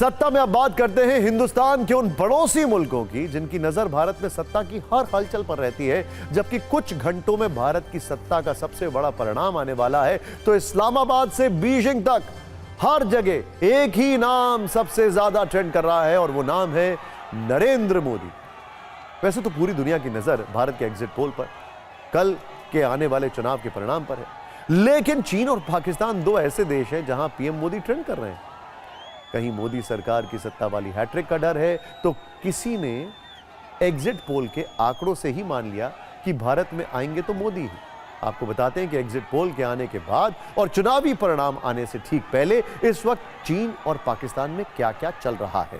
सत्ता में अब बात करते हैं हिंदुस्तान के उन पड़ोसी मुल्कों की जिनकी नजर भारत में सत्ता की हर हलचल पर रहती है, जबकि कुछ घंटों में भारत की सत्ता का सबसे बड़ा परिणाम आने वाला है। तो इस्लामाबाद से बीजिंग तक हर जगह एक ही नाम सबसे ज्यादा ट्रेंड कर रहा है और वो नाम है नरेंद्र मोदी। वैसे तो पूरी दुनिया की नजर भारत के एग्जिट पोल पर, कल के आने वाले चुनाव के परिणाम पर है, लेकिन चीन और पाकिस्तान दो ऐसे देश हैं जहां पीएम मोदी ट्रेंड कर रहे हैं। कहीं मोदी सरकार की सत्ता वाली हैट्रिक का डर है, तो किसी ने एग्जिट पोल के आंकड़ों से ही मान लिया कि भारत में आएंगे तो मोदी ही। आपको बताते हैं कि एग्जिट पोल के आने के बाद और चुनावी परिणाम आने से ठीक पहले इस वक्त चीन और पाकिस्तान में क्या क्या चल रहा है,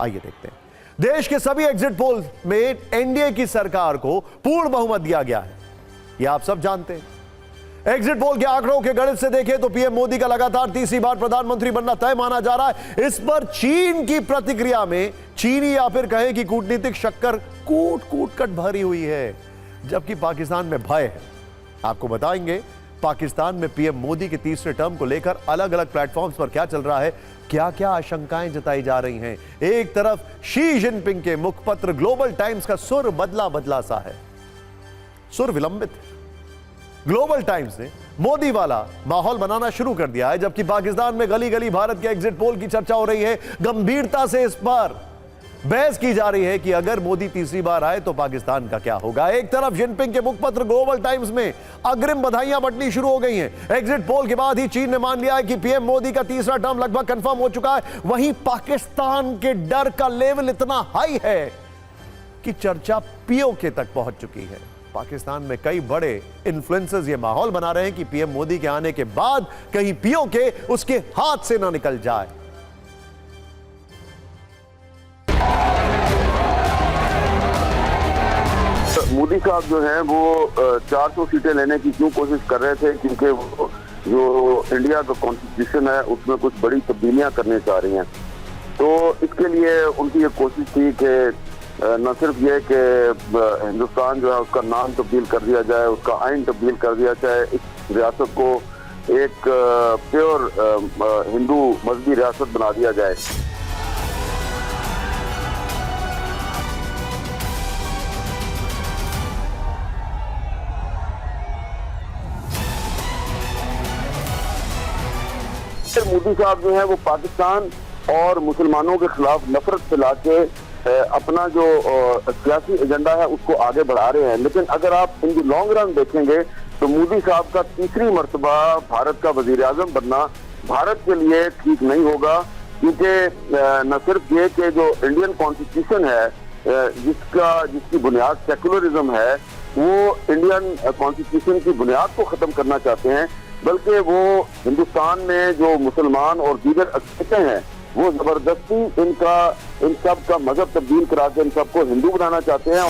आइए देखते हैं। देश के सभी एग्जिट पोल में एनडीए की सरकार को पूर्ण बहुमत दिया गया है, यह आप सब जानते हैं। एग्जिट पोल के आंकड़ों के गणित से देखें तो पीएम मोदी का लगातार तीसरी बार प्रधानमंत्री बनना तय माना जा रहा है। इस पर चीन की प्रतिक्रिया में चीनी या फिर कहें कि कूटनीतिक शक्कर कूट कूट कर भरी हुई है, जबकि पाकिस्तान में भय है। आपको बताएंगे पाकिस्तान में पीएम मोदी के तीसरे टर्म को लेकर अलग अलग प्लेटफॉर्म्स पर क्या चल रहा है, क्या क्या आशंकाएं जताई जा रही हैं। एक तरफ शी जिनपिंग के मुखपत्र ग्लोबल टाइम्स का सुर बदला बदला सा है, सुर विलंबित। ग्लोबल टाइम्स ने मोदी वाला माहौल बनाना शुरू कर दिया है, जबकि पाकिस्तान में गली गली भारत के एग्जिट पोल की चर्चा हो रही है। गंभीरता से इस पर बहस की जा रही है कि अगर मोदी तीसरी बार आए तो पाकिस्तान का क्या होगा। एक तरफ जिनपिंग के मुखपत्र ग्लोबल टाइम्स में अग्रिम बधाइयां बंटनी शुरू हो गई हैं। एग्जिट पोल के बाद ही चीन ने मान लिया है कि पीएम मोदी का तीसरा टर्म लगभग कंफर्म हो चुका है। वहीं पाकिस्तान के डर का लेवल इतना हाई है कि चर्चा पीओके तक पहुंच चुकी है। पाकिस्तान में कई बड़े इन्फ्लुएंसर्स ये माहौल बना रहे हैं कि पीएम मोदी के आने के बाद कहीं पीओके उसके हाथ से ना निकल जाए। मोदी साहब जो हैं वो 400 सीटें लेने की क्यों कोशिश कर रहे थे, क्योंकि वो जो इंडिया का कॉन्स्टिट्यूशन है उसमें कुछ बड़ी तब्दीलियां करने चाह रही हैं। तो इसके लिए उनकी ये कोशिश थी कि न सिर्फ ये कि हिंदुस्तान जो है उसका नाम तब्दील कर दिया जाए, उसका आइन तब्दील कर दिया जाए, इस रियासत को एक प्योर हिंदू मजहबी रियासत बना दिया जाए। मोदी साहब जो है वो पाकिस्तान और मुसलमानों के खिलाफ नफरत फैला के अपना जो सियासी एजेंडा है उसको आगे बढ़ा रहे हैं। लेकिन अगर आप इन द लॉन्ग रन देखेंगे तो मोदी साहब का तीसरी मर्तबा भारत का वजीर आजम बनना भारत के लिए ठीक नहीं होगा, क्योंकि न सिर्फ ये कि जो इंडियन कॉन्स्टिट्यूशन है जिसकी बुनियाद सेकुलरिज्म है, वो इंडियन कॉन्स्टिट्यूशन की बुनियाद को खत्म करना चाहते हैं, बल्कि वो हिंदुस्तान में जो मुसलमान और दीगर अक़ीदतें हैं वो जबरदस्ती इन सब का मजहब तब्दील करा के इन सबको हिंदू बनाना चाहते हैं।